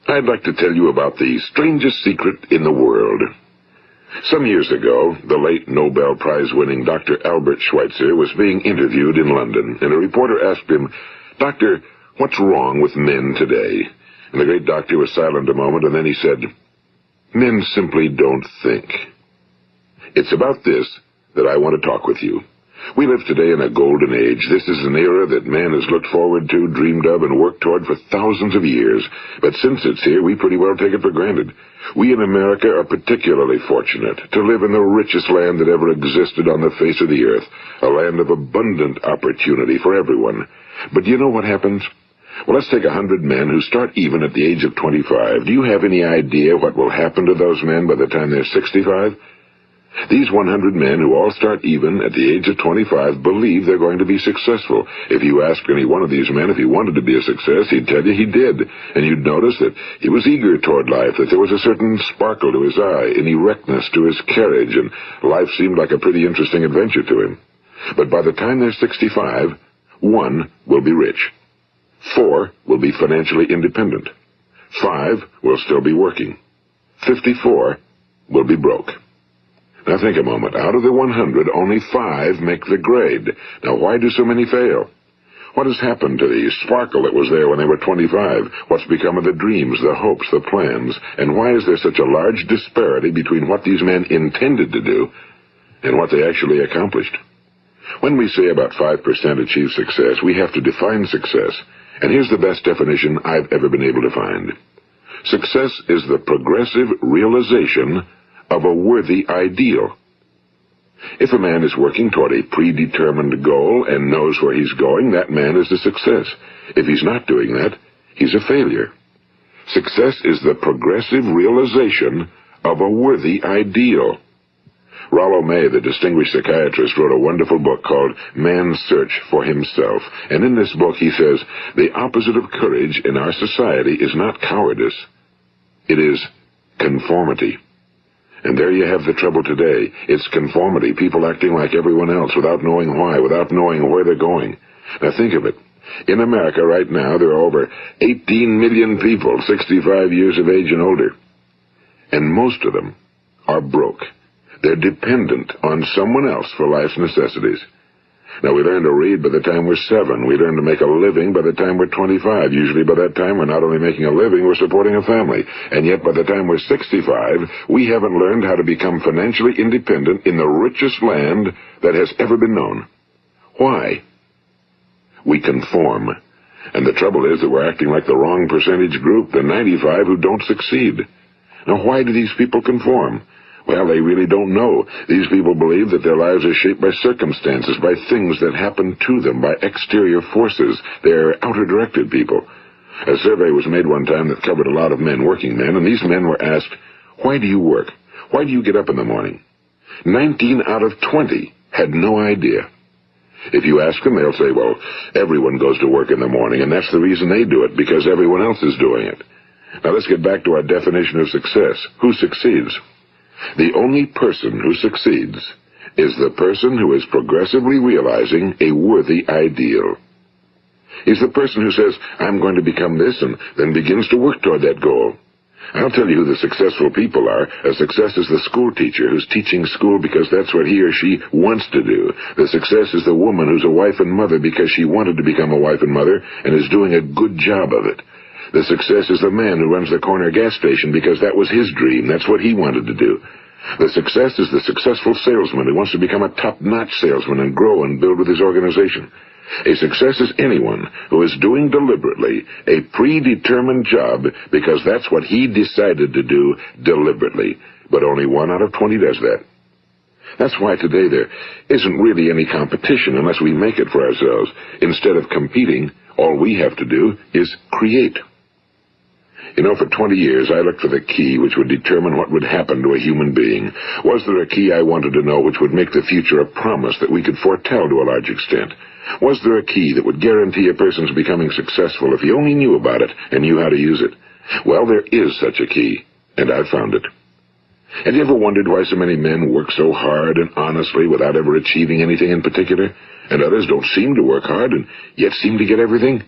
I'd like to tell you about the strangest secret in the world. Some years ago, the late Nobel Prize-winning Dr. Albert Schweitzer was being interviewed in London, and a reporter asked him, "Doctor, what's wrong with men today?" And the great doctor was silent a moment, and then he said, "Men simply don't think." It's about this that I want to talk with you. We live today in a golden age. This is an era that man has looked forward to, dreamed of, and worked toward for thousands of years. But since it's here, we pretty well take it for granted. We in America are particularly fortunate to live in the richest land that ever existed on the face of the earth, a land of abundant opportunity for everyone. But do you know what happens? Well, let's take 100 men who start even at the age of 25. Do you have any idea what will happen to those men by the time they're 65? These 100 men who all start even at the age of 25 believe they're going to be successful. If you asked any one of these men if he wanted to be a success, he'd tell you he did. And you'd notice that he was eager toward life, that there was a certain sparkle to his eye, an erectness to his carriage, and life seemed like a pretty interesting adventure to him. But by the time they're 65, 1 will be rich. 4 will be financially independent. 5 will still be working. 54 will be broke. Now think a moment. Out of the 100, only 5 make the grade. Now why do so many fail? What has happened to the sparkle that was there when they were 25? What's become of the dreams, the hopes, the plans? And why is there such a large disparity between what these men intended to do and what they actually accomplished? When we say about 5% achieve success, we have to define success. And here's the best definition I've ever been able to find. Success is the progressive realization of a worthy ideal. If a man is working toward a predetermined goal and knows where he's going, that man is a success. If he's not doing that, he's a failure. Success is the progressive realization of a worthy ideal. Rollo May, the distinguished psychiatrist, wrote a wonderful book called Man's Search for Himself. And in this book he says, the opposite of courage in our society is not cowardice. It is conformity. And there you have the trouble today. It's conformity, people acting like everyone else without knowing why, without knowing where they're going. Now think of it. In America right now, there are over 18 million people 65 years of age and older. And most of them are broke. They're dependent on someone else for life's necessities. Now, we learn to read by the time we're 7. We learn to make a living by the time we're 25. Usually by that time, we're not only making a living, we're supporting a family. And yet, by the time we're 65, we haven't learned how to become financially independent in the richest land that has ever been known. Why? We conform. And the trouble is that we're acting like the wrong percentage group, the 95 who don't succeed. Now, why do these people conform? Well, they really don't know. These people believe that their lives are shaped by circumstances, by things that happen to them, by exterior forces. They're outer-directed people. A survey was made one time that covered a lot of men, working men, and these men were asked, why do you work? Why do you get up in the morning? 19 out of 20 had no idea. If you ask them, they'll say, well, everyone goes to work in the morning, and that's the reason they do it, because everyone else is doing it. Now let's get back to our definition of success. Who succeeds? The only person who succeeds is the person who is progressively realizing a worthy ideal. He's the person who says, I'm going to become this, and then begins to work toward that goal. I'll tell you who the successful people are. A success is the school teacher who's teaching school because that's what he or she wants to do. The success is the woman who's a wife and mother because she wanted to become a wife and mother and is doing a good job of it. The success is the man who runs the corner gas station because that was his dream. That's what he wanted to do. The success is the successful salesman who wants to become a top-notch salesman and grow and build with his organization. A success is anyone who is doing deliberately a predetermined job because that's what he decided to do deliberately. But only 1 out of 20 does that. That's why today there isn't really any competition unless we make it for ourselves. Instead of competing, all we have to do is create. You know, for 20 years, I looked for the key which would determine what would happen to a human being. Was there a key I wanted to know which would make the future a promise that we could foretell to a large extent? Was there a key that would guarantee a person's becoming successful if he only knew about it and knew how to use it? Well, there is such a key, and I've found it. Have you ever wondered why so many men work so hard and honestly without ever achieving anything in particular, and others don't seem to work hard and yet seem to get everything?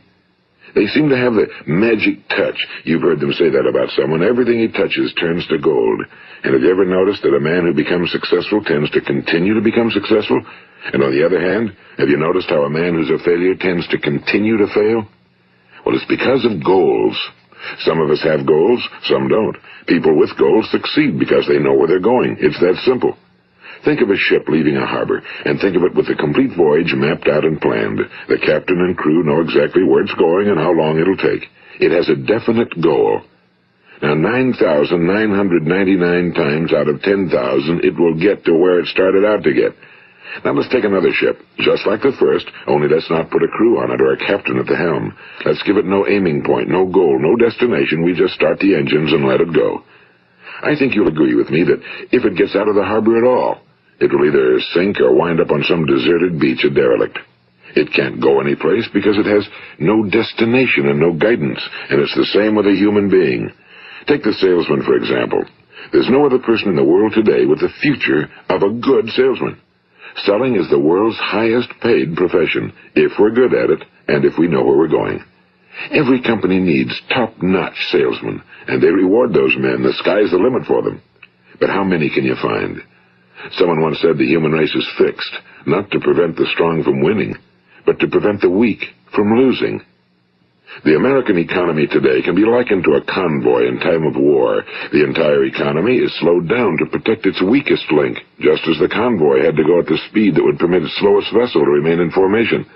They seem to have the magic touch. You've heard them say that about someone. Everything he touches turns to gold. And have you ever noticed that a man who becomes successful tends to continue to become successful? And on the other hand, have you noticed how a man who's a failure tends to continue to fail? Well, it's because of goals. Some of us have goals, some don't. People with goals succeed because they know where they're going. It's that simple. Think of a ship leaving a harbor, and think of it with the complete voyage mapped out and planned. The captain and crew know exactly where it's going and how long it'll take. It has a definite goal. Now, 9,999 times out of 10,000, it will get to where it started out to get. Now, let's take another ship, just like the first, only let's not put a crew on it or a captain at the helm. Let's give it no aiming point, no goal, no destination. We just start the engines and let it go. I think you'll agree with me that if it gets out of the harbor at all, it will either sink or wind up on some deserted beach, a derelict. It can't go anyplace because it has no destination and no guidance, and it's the same with a human being. Take the salesman, for example. There's no other person in the world today with the future of a good salesman. Selling is the world's highest paid profession, if we're good at it and if we know where we're going. Every company needs top-notch salesmen, and they reward those men. The sky's the limit for them. But how many can you find? Someone once said the human race is fixed, not to prevent the strong from winning, but to prevent the weak from losing. The American economy today can be likened to a convoy in time of war. The entire economy is slowed down to protect its weakest link, just as the convoy had to go at the speed that would permit its slowest vessel to remain in formation.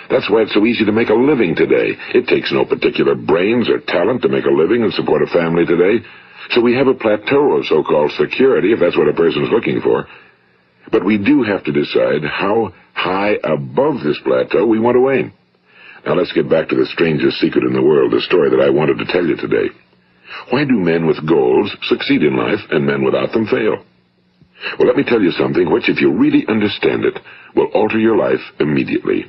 That's why it's so easy to make a living today. It takes no particular brains or talent to make a living and support a family today. So we have a plateau of so-called security, if that's what a person's looking for. But we do have to decide how high above this plateau we want to aim. Now let's get back to the strangest secret in the world, the story that I wanted to tell you today. Why do men with goals succeed in life and men without them fail? Well, let me tell you something which, if you really understand it, will alter your life immediately.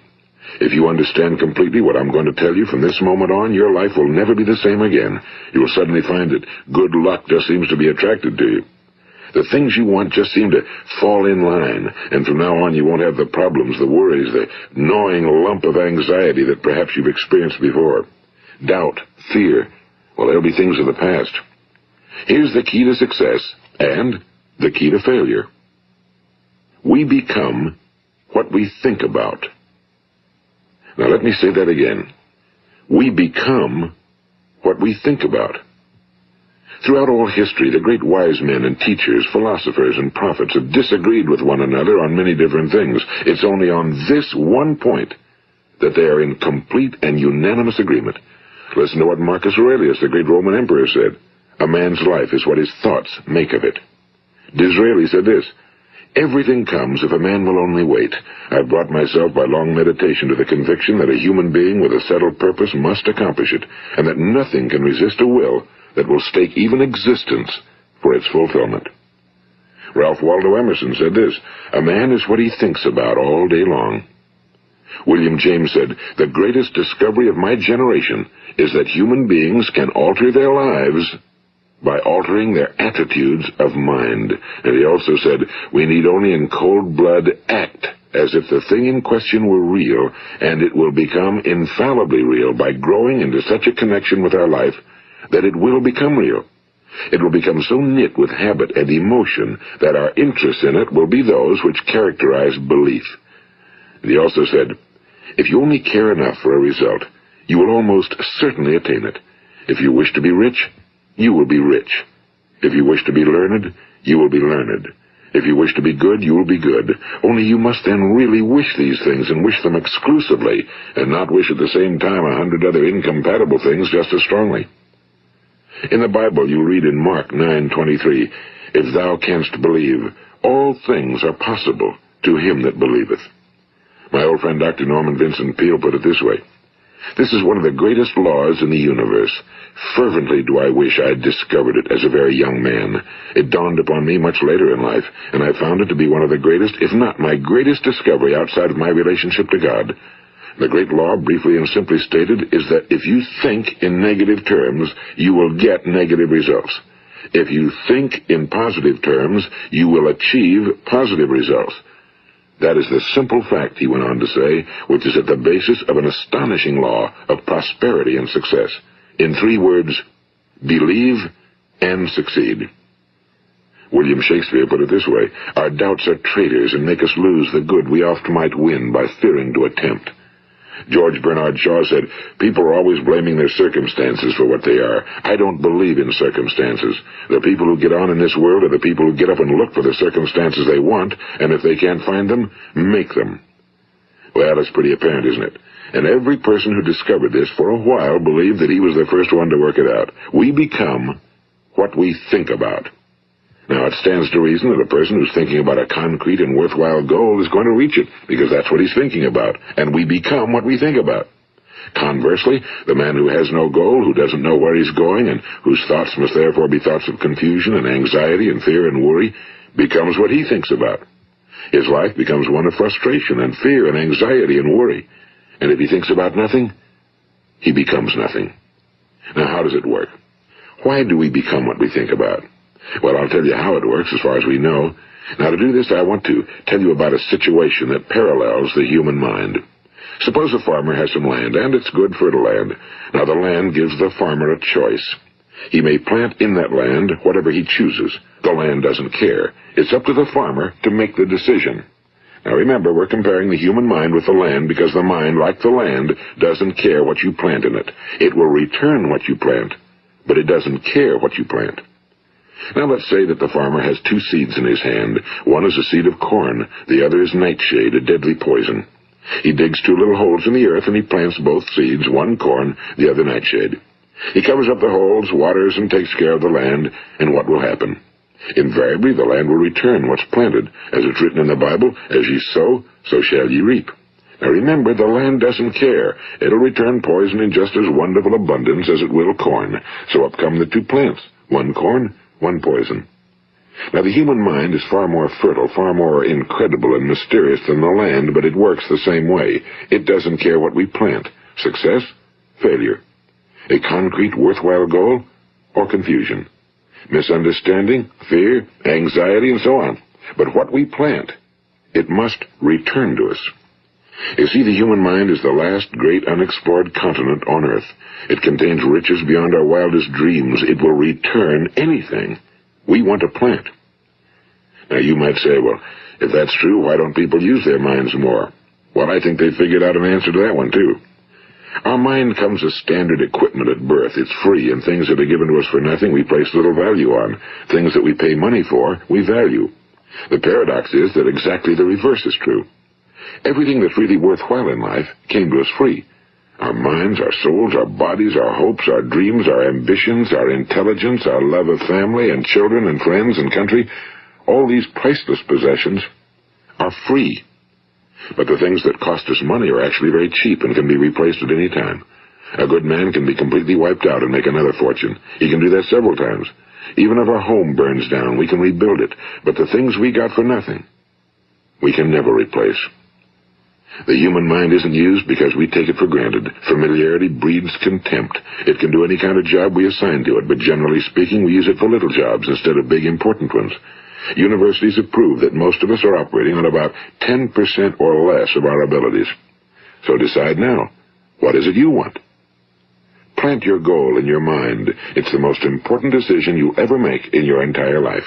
If you understand completely what I'm going to tell you from this moment on, your life will never be the same again. You will suddenly find that good luck just seems to be attracted to you. The things you want just seem to fall in line, and from now on you won't have the problems, the worries, the gnawing lump of anxiety that perhaps you've experienced before. Doubt, fear, well, they'll be things of the past. Here's the key to success and the key to failure. We become what we think about. Now let me say that again. We become what we think about. Throughout all history, the great wise men and teachers, philosophers and prophets have disagreed with one another on many different things. It's only on this one point that they are in complete and unanimous agreement. Listen to what Marcus Aurelius, the great Roman emperor, said. A man's life is what his thoughts make of it. Disraeli said this, everything comes if a man will only wait. I've brought myself by long meditation to the conviction that a human being with a settled purpose must accomplish it, and that nothing can resist a will that will stake even existence for its fulfillment. Ralph Waldo Emerson said this, a man is what he thinks about all day long. William James said, the greatest discovery of my generation is that human beings can alter their lives by altering their attitudes of mind. And he also said, we need only in cold blood act as if the thing in question were real, and it will become infallibly real by growing into such a connection with our life that it will become real. It will become so knit with habit and emotion that our interest in it will be those which characterize belief. And he also said, if you only care enough for a result, you will almost certainly attain it. If you wish to be rich, you will be rich. If you wish to be learned, you will be learned. If you wish to be good, you will be good. Only you must then really wish these things and wish them exclusively, and not wish at the same time 100 other incompatible things just as strongly. In the Bible, you read in Mark 9:23, if thou canst believe, all things are possible to him that believeth. My old friend Dr. Norman Vincent Peale put it this way, this is one of the greatest laws in the universe. Fervently do I wish I had discovered it as a very young man. It dawned upon me much later in life, and I found it to be one of the greatest, if not my greatest discovery outside of my relationship to God. The great law, briefly and simply stated, is that if you think in negative terms, you will get negative results. If you think in positive terms, you will achieve positive results. That is the simple fact, he went on to say, which is at the basis of an astonishing law of prosperity and success. In 3 words, believe and succeed. William Shakespeare put it this way: our doubts are traitors and make us lose the good we oft might win by fearing to attempt. George Bernard Shaw said, people are always blaming their circumstances for what they are. I don't believe in circumstances. The people who get on in this world are the people who get up and look for the circumstances they want, and if they can't find them, make them. Well, it's pretty apparent, isn't it? And every person who discovered this for a while believed that he was the first one to work it out. We become what we think about. Now, it stands to reason that a person who's thinking about a concrete and worthwhile goal is going to reach it, because that's what he's thinking about, and we become what we think about. Conversely, the man who has no goal, who doesn't know where he's going, and whose thoughts must therefore be thoughts of confusion and anxiety and fear and worry, becomes what he thinks about. His life becomes one of frustration and fear and anxiety and worry. And if he thinks about nothing, he becomes nothing. Now, how does it work? Why do we become what we think about? Well, I'll tell you how it works as far as we know. Now, to do this, I want to tell you about a situation that parallels the human mind. Suppose a farmer has some land, and it's good fertile land. Now, the land gives the farmer a choice. He may plant in that land whatever he chooses. The land doesn't care. It's up to the farmer to make the decision. Now, remember, we're comparing the human mind with the land because the mind, like the land, doesn't care what you plant in it. It will return what you plant, but it doesn't care what you plant. Now, let's say that the farmer has 2 seeds in his hand. One is a seed of corn. The other is nightshade, a deadly poison. He digs 2 little holes in the earth, and he plants both seeds, one corn, the other nightshade. He covers up the holes, waters, and takes care of the land, and what will happen? Invariably, the land will return what's planted. As it's written in the Bible, as ye sow, so shall ye reap. Now remember, the land doesn't care. It'll return poison in just as wonderful abundance as it will corn. So up come the 2 plants, one corn, one poison. Now, the human mind is far more fertile, far more incredible and mysterious than the land, but it works the same way. It doesn't care what we plant. Success, failure. A concrete, worthwhile goal, or confusion. Misunderstanding, fear, anxiety, and so on. But what we plant, it must return to us. You see, the human mind is the last great unexplored continent on Earth. It contains riches beyond our wildest dreams. It will return anything we want to plant. Now, you might say, well, if that's true, why don't people use their minds more? Well, I think they figured out an answer to that one, too. Our mind comes as standard equipment at birth. It's free, and things that are given to us for nothing we place little value on. Things that we pay money for, we value. The paradox is that exactly the reverse is true. Everything that's really worthwhile in life came to us free. Our minds, our souls, our bodies, our hopes, our dreams, our ambitions, our intelligence, our love of family and children and friends and country, all these priceless possessions are free. But the things that cost us money are actually very cheap and can be replaced at any time. A good man can be completely wiped out and make another fortune. He can do that several times. Even if our home burns down, we can rebuild it. But the things we got for nothing, we can never replace. The human mind isn't used because we take it for granted. Familiarity breeds contempt. It can do any kind of job we assign to it, but generally speaking, we use it for little jobs instead of big, important ones. Universities have proved that most of us are operating on about 10% or less of our abilities. So decide now, what is it you want? Plant your goal in your mind. It's the most important decision you'll ever make in your entire life.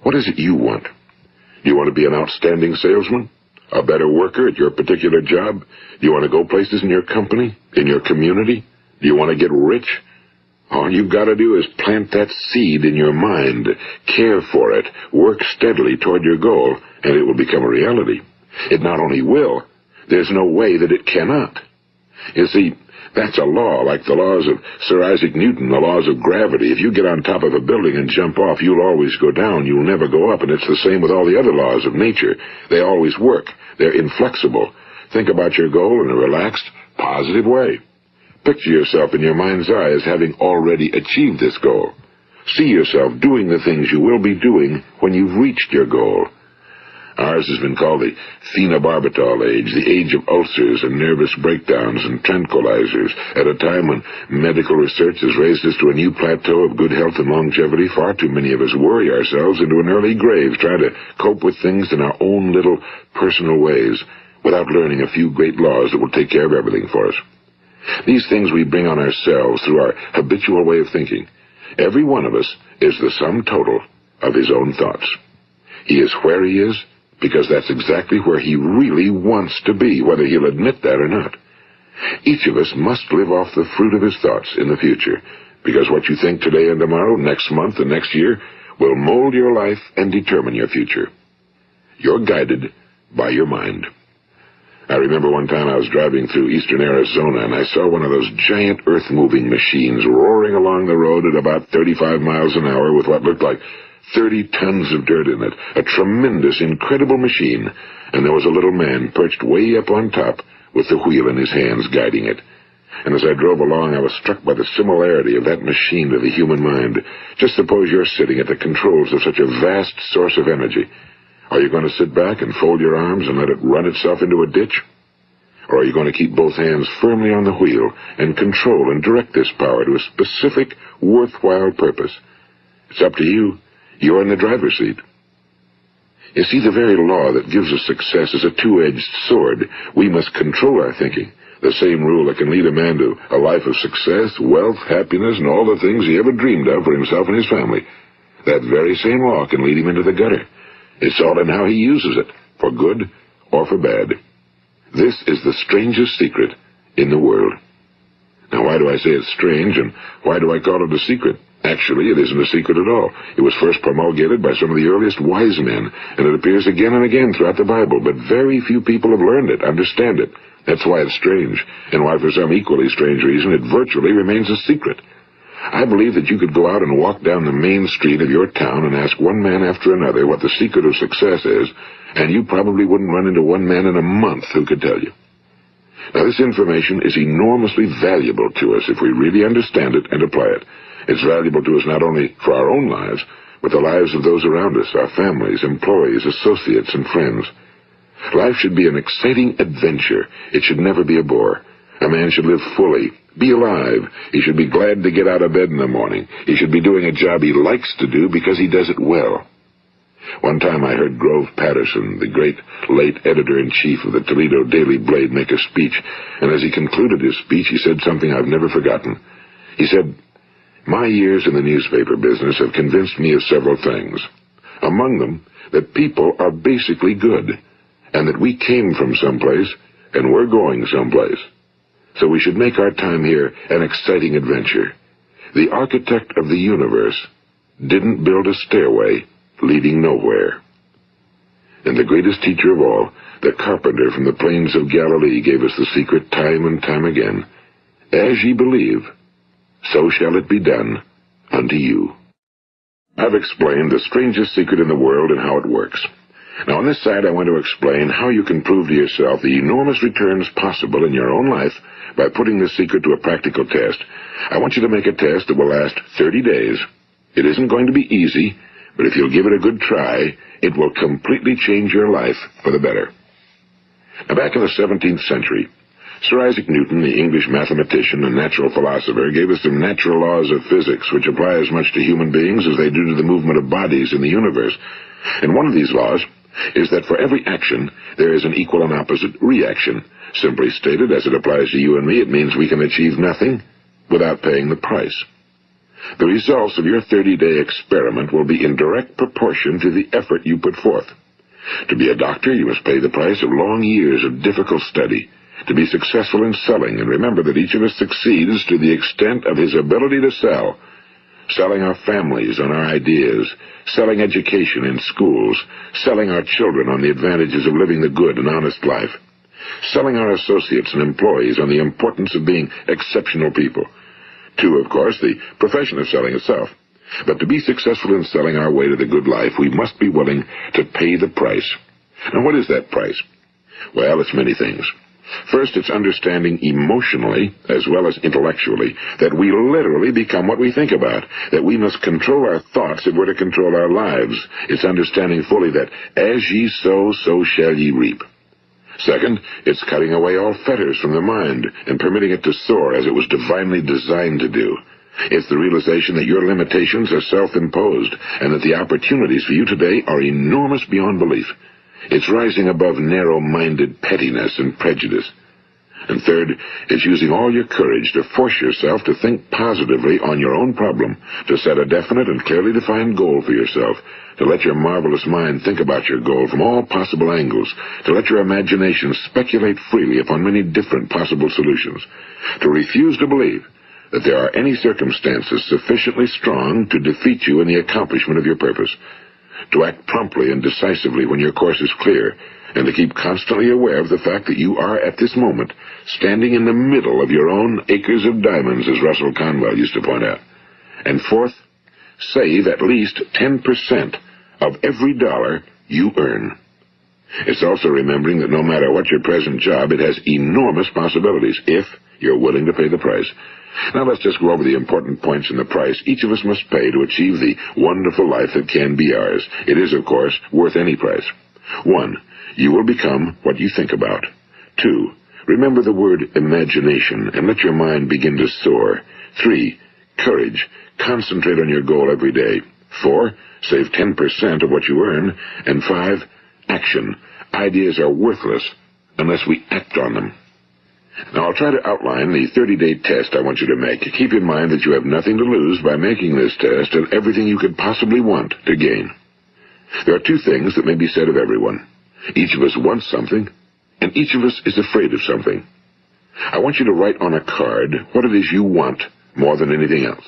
What is it you want? Do you want to be an outstanding salesman? A better worker at your particular job? Do you want to go places in your company? In your community? Do you want to get rich? All you've got to do is plant that seed in your mind, care for it, work steadily toward your goal, and it will become a reality. It not only will, there's no way that it cannot. You see, that's a law, like the laws of Sir Isaac Newton, the laws of gravity. If you get on top of a building and jump off, you'll always go down. You'll never go up, and it's the same with all the other laws of nature. They always work. They're inflexible. Think about your goal in a relaxed, positive way. Picture yourself in your mind's eye as having already achieved this goal. See yourself doing the things you will be doing when you've reached your goal. Ours has been called the phenobarbital age, the age of ulcers and nervous breakdowns and tranquilizers. At a time when medical research has raised us to a new plateau of good health and longevity, far too many of us worry ourselves into an early grave trying to cope with things in our own little personal ways without learning a few great laws that will take care of everything for us. These things we bring on ourselves through our habitual way of thinking. Every one of us is the sum total of his own thoughts. He is where he is because that's exactly where he really wants to be, whether he'll admit that or not. Each of us must live off the fruit of his thoughts in the future, because what you think today and tomorrow, next month and next year, will mold your life and determine your future. You're guided by your mind. I remember one time I was driving through eastern Arizona, and I saw one of those giant earth-moving machines roaring along the road at about 35 miles an hour with what looked like 30 tons of dirt in it, a tremendous, incredible machine, and there was a little man perched way up on top with the wheel in his hands guiding it. And as I drove along, I was struck by the similarity of that machine to the human mind. Just suppose you're sitting at the controls of such a vast source of energy. Are you going to sit back and fold your arms and let it run itself into a ditch? Or are you going to keep both hands firmly on the wheel and control and direct this power to a specific, worthwhile purpose? It's up to you. You're in the driver's seat. You see, the very law that gives us success is a two-edged sword. We must control our thinking. The same rule that can lead a man to a life of success, wealth, happiness, and all the things he ever dreamed of for himself and his family. That very same law can lead him into the gutter. It's all in how he uses it, for good or for bad. This is the strangest secret in the world. Now, why do I say it's strange, and why do I call it a secret? Actually, it isn't a secret at all. It was first promulgated by some of the earliest wise men, and it appears again and again throughout the Bible, but very few people have learned it, understand it. That's why it's strange, and why for some equally strange reason it virtually remains a secret. I believe that you could go out and walk down the main street of your town and ask one man after another what the secret of success is, and you probably wouldn't run into one man in a month who could tell you. Now, this information is enormously valuable to us if we really understand it and apply it. It's valuable to us not only for our own lives, but the lives of those around us, our families, employees, associates, and friends. Life should be an exciting adventure. It should never be a bore. A man should live fully, be alive. He should be glad to get out of bed in the morning. He should be doing a job he likes to do because he does it well. One time I heard Grove Patterson, the great late editor-in-chief of the Toledo Daily Blade, make a speech, and as he concluded his speech, he said something I've never forgotten. He said, "My years in the newspaper business have convinced me of several things. Among them, that people are basically good, and that we came from someplace, and we're going someplace. So we should make our time here an exciting adventure. The architect of the universe didn't build a stairway leading nowhere." And the greatest teacher of all, the carpenter from the plains of Galilee, gave us the secret time and time again. As ye believe, so shall it be done unto you. I've explained the strangest secret in the world and how it works. Now, on this side, I want to explain how you can prove to yourself the enormous returns possible in your own life by putting this secret to a practical test. I want you to make a test that will last 30 days. It isn't going to be easy, but if you'll give it a good try, it will completely change your life for the better. Now, back in the 17th century, Sir Isaac Newton, the English mathematician and natural philosopher, gave us some natural laws of physics which apply as much to human beings as they do to the movement of bodies in the universe. And one of these laws is that for every action, there is an equal and opposite reaction. Simply stated, as it applies to you and me, it means we can achieve nothing without paying the price. The results of your 30-day experiment will be in direct proportion to the effort you put forth. To be a doctor, you must pay the price of long years of difficult study. To be successful in selling, and remember that each of us succeeds to the extent of his ability to sell. Selling our families on our ideas, selling education in schools, selling our children on the advantages of living the good and honest life, selling our associates and employees on the importance of being exceptional people. To, of course, the profession of selling itself. But to be successful in selling our way to the good life, we must be willing to pay the price. Now, what is that price? Well, it's many things. First, it's understanding emotionally, as well as intellectually, that we literally become what we think about, that we must control our thoughts if we're to control our lives. It's understanding fully that as ye sow, so shall ye reap. Second, it's cutting away all fetters from the mind and permitting it to soar as it was divinely designed to do. It's the realization that your limitations are self-imposed and that the opportunities for you today are enormous beyond belief. It's rising above narrow-minded pettiness and prejudice. And third, it's using all your courage to force yourself to think positively on your own problem, to set a definite and clearly defined goal for yourself, to let your marvelous mind think about your goal from all possible angles, to let your imagination speculate freely upon many different possible solutions, to refuse to believe that there are any circumstances sufficiently strong to defeat you in the accomplishment of your purpose, to act promptly and decisively when your course is clear, and to keep constantly aware of the fact that you are, at this moment, standing in the middle of your own acres of diamonds, as Russell Conwell used to point out. And fourth, save at least 10% of every dollar you earn. It's also remembering that no matter what your present job, it has enormous possibilities, if you're willing to pay the price. Now let's just go over the important points in the price each of us must pay to achieve the wonderful life that can be ours. It is, of course, worth any price. 1. You will become what you think about. 2. Remember the word imagination and let your mind begin to soar. 3. Courage. Concentrate on your goal every day. 4. Save 10% of what you earn. And 5. Action. Ideas are worthless unless we act on them. Now, I'll try to outline the 30-day test I want you to make. Keep in mind that you have nothing to lose by making this test and everything you could possibly want to gain. There are two things that may be said of everyone. Each of us wants something, and each of us is afraid of something. I want you to write on a card what it is you want more than anything else.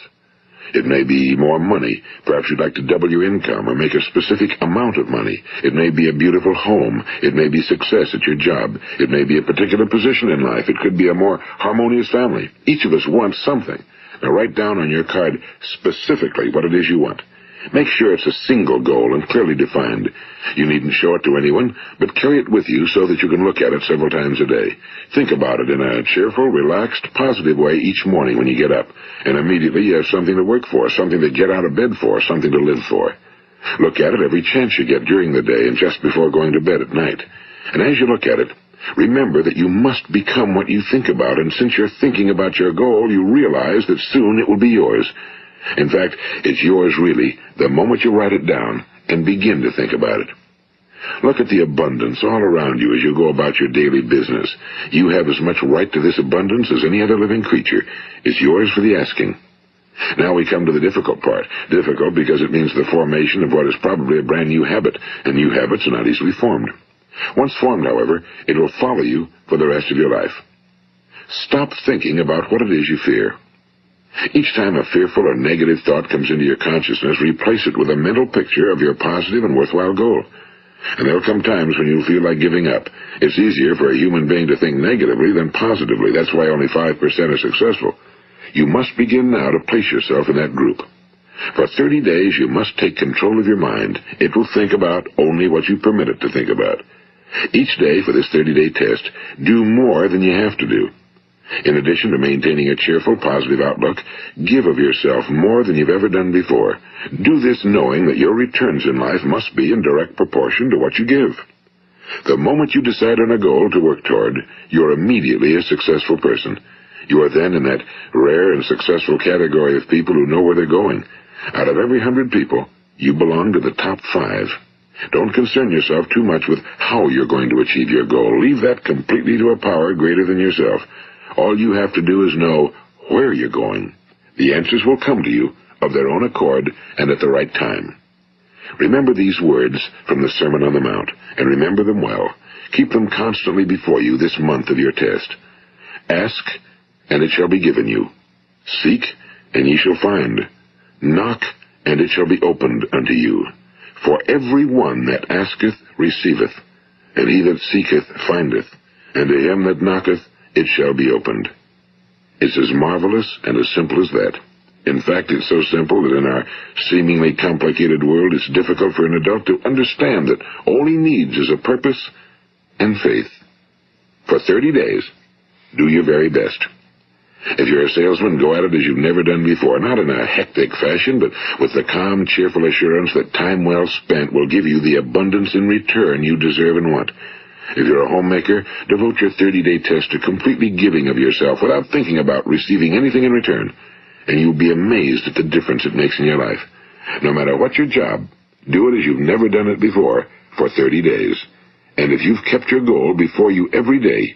It may be more money. Perhaps you'd like to double your income or make a specific amount of money. It may be a beautiful home. It may be success at your job. It may be a particular position in life. It could be a more harmonious family. Each of us wants something. Now write down on your card specifically what it is you want. Make sure it's a single goal and clearly defined. You needn't show it to anyone, but carry it with you so that you can look at it several times a day. Think about it in a cheerful, relaxed, positive way each morning when you get up, and immediately you have something to work for, something to get out of bed for, something to live for. Look at it every chance you get during the day and just before going to bed at night. And as you look at it, remember that you must become what you think about, and since you're thinking about your goal, you realize that soon it will be yours. In fact, it's yours really the moment you write it down and begin to think about it. Look at the abundance all around you as you go about your daily business. You have as much right to this abundance as any other living creature. It's yours for the asking. Now we come to the difficult part. Difficult because it means the formation of what is probably a brand new habit, and new habits are not easily formed. Once formed, however, it will follow you for the rest of your life. Stop thinking about what it is you fear. Each time a fearful or negative thought comes into your consciousness, replace it with a mental picture of your positive and worthwhile goal. And there'll come times when you'll feel like giving up. It's easier for a human being to think negatively than positively. That's why only 5% are successful. You must begin now to place yourself in that group. For 30 days, you must take control of your mind. It will think about only what you permit it to think about. Each day for this 30-day test, do more than you have to do. In addition to maintaining a cheerful, positive outlook, give of yourself more than you've ever done before. Do this knowing that your returns in life must be in direct proportion to what you give. The moment you decide on a goal to work toward, you're immediately a successful person. You are then in that rare and successful category of people who know where they're going. Out of every 100 people, you belong to the top 5. Don't concern yourself too much with how you're going to achieve your goal. Leave that completely to a power greater than yourself. All you have to do is know where you're going. The answers will come to you of their own accord and at the right time. Remember these words from the Sermon on the Mount, and remember them well. Keep them constantly before you this month of your test. Ask, and it shall be given you. Seek, and ye shall find. Knock, and it shall be opened unto you. For every one that asketh receiveth, and he that seeketh findeth, and to him that knocketh it shall be opened. It's as marvelous and as simple as that. In fact, it's so simple that in our seemingly complicated world, it's difficult for an adult to understand that all he needs is a purpose and faith. For 30 days, do your very best. If you're a salesman, go at it as you've never done before, not in a hectic fashion, but with the calm, cheerful assurance that time well spent will give you the abundance in return you deserve and want. If you're a homemaker, devote your 30-day test to completely giving of yourself without thinking about receiving anything in return, and you'll be amazed at the difference it makes in your life. No matter what your job, do it as you've never done it before for 30 days. And if you've kept your goal before you every day,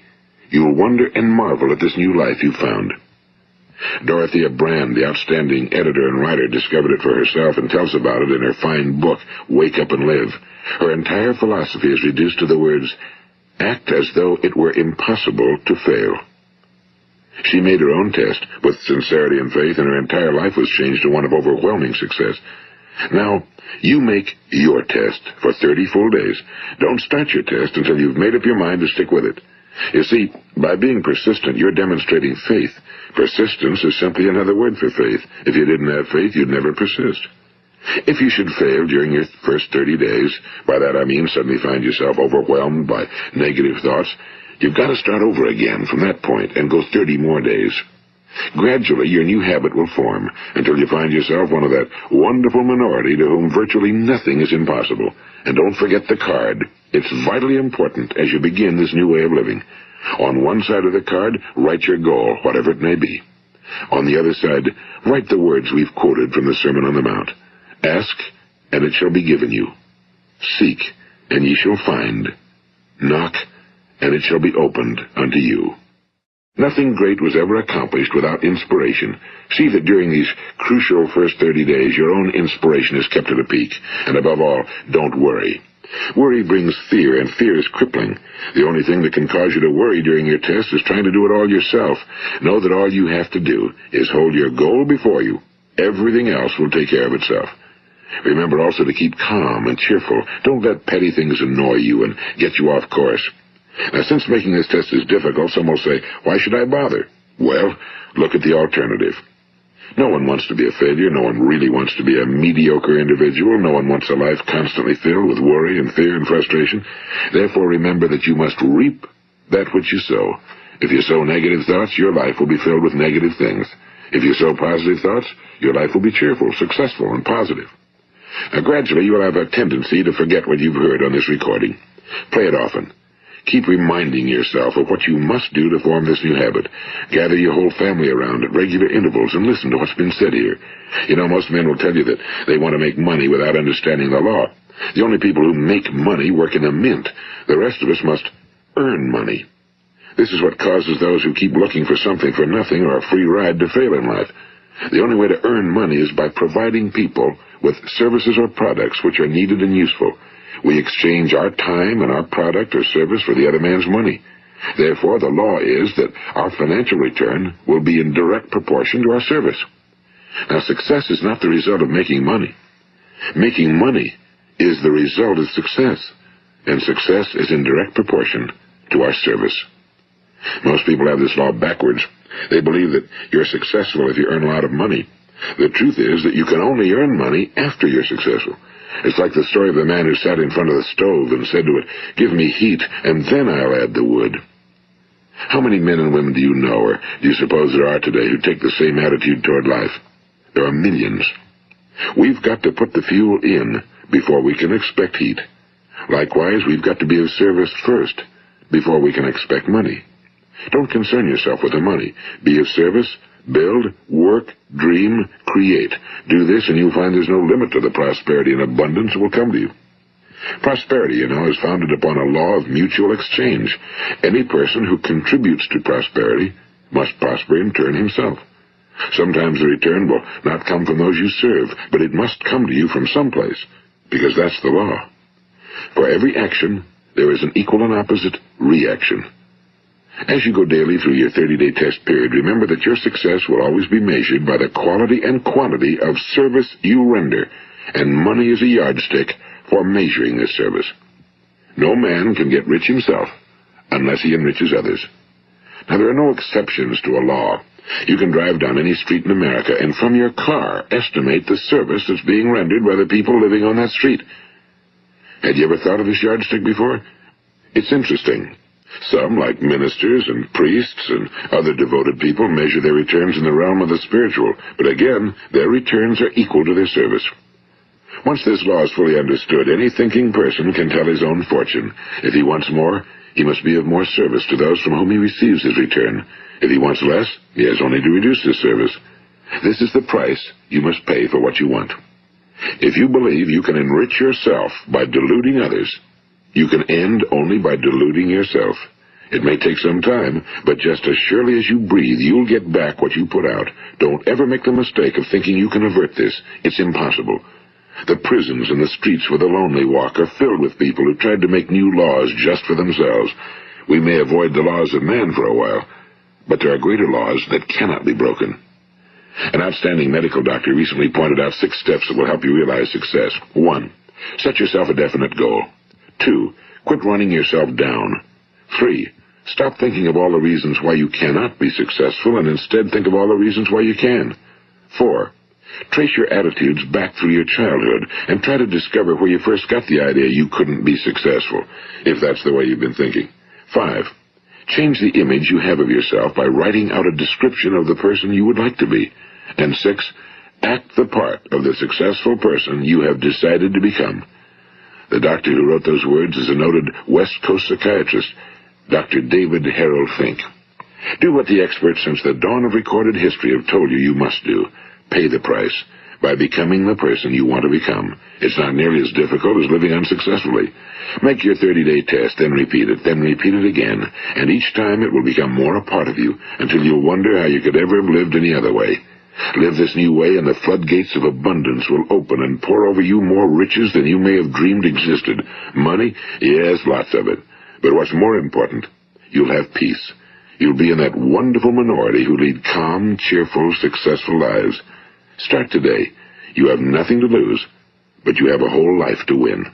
you'll wonder and marvel at this new life you've found. Dorothea Brand, the outstanding editor and writer, discovered it for herself and tells about it in her fine book, Wake Up and Live. Her entire philosophy is reduced to the words, act as though it were impossible to fail. She made her own test with sincerity and faith, and her entire life was changed to one of overwhelming success. Now, you make your test for 30 full days. Don't start your test until you've made up your mind to stick with it. You see, by being persistent, you're demonstrating faith. Persistence is simply another word for faith. If you didn't have faith, you'd never persist. If you should fail during your first 30 days, by that I mean suddenly find yourself overwhelmed by negative thoughts, you've got to start over again from that point and go 30 more days. Gradually, your new habit will form until you find yourself one of that wonderful minority to whom virtually nothing is impossible. And don't forget the card. It's vitally important as you begin this new way of living. On one side of the card, write your goal, whatever it may be. On the other side, write the words we've quoted from the Sermon on the Mount. Ask, and it shall be given you. Seek, and ye shall find. Knock, and it shall be opened unto you. Nothing great was ever accomplished without inspiration. See that during these crucial first 30 days, your own inspiration is kept at a peak. And above all, don't worry. Worry brings fear, and fear is crippling. The only thing that can cause you to worry during your test is trying to do it all yourself. Know that all you have to do is hold your goal before you. Everything else will take care of itself. Remember also to keep calm and cheerful. Don't let petty things annoy you and get you off course. Now, since making this test is difficult, some will say, why should I bother? Well, look at the alternative. No one wants to be a failure. No one really wants to be a mediocre individual. No one wants a life constantly filled with worry and fear and frustration. Therefore, remember that you must reap that which you sow. If you sow negative thoughts, your life will be filled with negative things. If you sow positive thoughts, your life will be cheerful, successful, and positive. Now, gradually, you will have a tendency to forget what you've heard on this recording. Play it often. Keep reminding yourself of what you must do to form this new habit. Gather your whole family around at regular intervals and listen to what's been said here. You know, most men will tell you that they want to make money without understanding the law. The only people who make money work in a mint. The rest of us must earn money. This is what causes those who keep looking for something for nothing or a free ride to fail in life. The only way to earn money is by providing people with services or products which are needed and useful. We exchange our time and our product or service for the other man's money. Therefore, the law is that our financial return will be in direct proportion to our service. Now, success is not the result of making money. Making money is the result of success, and success is in direct proportion to our service. Most people have this law backwards. They believe that you're successful if you earn a lot of money. The truth is that you can only earn money after you're successful. It's like the story of the man who sat in front of the stove and said to it, "Give me heat, and then I'll add the wood." How many men and women do you know, or do you suppose there are today, who take the same attitude toward life? There are millions. We've got to put the fuel in before we can expect heat. Likewise, we've got to be of service first before we can expect money. Don't concern yourself with the money. Be of service. Build, work, dream, create. Do this and you'll find there's no limit to the prosperity and abundance that will come to you. Prosperity, you know, is founded upon a law of mutual exchange. Any person who contributes to prosperity must prosper in turn himself. Sometimes the return will not come from those you serve, but it must come to you from someplace, because that's the law. For every action, there is an equal and opposite reaction. As you go daily through your 30-day test period, remember that your success will always be measured by the quality and quantity of service you render, and money is a yardstick for measuring this service. No man can get rich himself unless he enriches others. Now, there are no exceptions to a law. You can drive down any street in America and from your car estimate the service that's being rendered by the people living on that street. Had you ever thought of this yardstick before? It's interesting. Some, like ministers and priests and other devoted people, measure their returns in the realm of the spiritual, but again, their returns are equal to their service. Once this law is fully understood, any thinking person can tell his own fortune. If he wants more, he must be of more service to those from whom he receives his return. If he wants less, he has only to reduce his service. This is the price you must pay for what you want. If you believe you can enrich yourself by deluding others, you can end only by deluding yourself. It may take some time, but just as surely as you breathe, you'll get back what you put out. Don't ever make the mistake of thinking you can avert this. It's impossible. The prisons and the streets where the lonely walk are filled with people who tried to make new laws just for themselves. We may avoid the laws of man for a while, but there are greater laws that cannot be broken. An outstanding medical doctor recently pointed out 6 steps that will help you realize success. 1. Set yourself a definite goal. 2. Quit running yourself down. 3. Stop thinking of all the reasons why you cannot be successful and instead think of all the reasons why you can. 4. Trace your attitudes back through your childhood and try to discover where you first got the idea you couldn't be successful, if that's the way you've been thinking. 5. Change the image you have of yourself by writing out a description of the person you would like to be. And 6. Act the part of the successful person you have decided to become. The doctor who wrote those words is a noted West Coast psychiatrist, Dr. David Harold Fink. Do what the experts since the dawn of recorded history have told you you must do. Pay the price by becoming the person you want to become. It's not nearly as difficult as living unsuccessfully. Make your 30-day test, then repeat it again, and each time it will become more a part of you until you'll wonder how you could ever have lived any other way. Live this new way and the floodgates of abundance will open and pour over you more riches than you may have dreamed existed. Money? Yes, lots of it. But what's more important, you'll have peace. You'll be in that wonderful minority who lead calm, cheerful, successful lives. Start today. You have nothing to lose, but you have a whole life to win.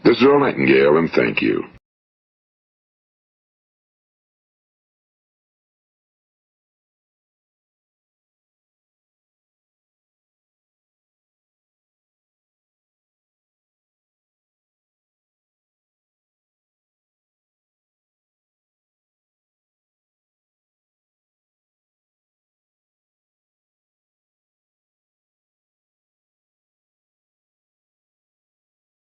This is Earl Nightingale, and thank you.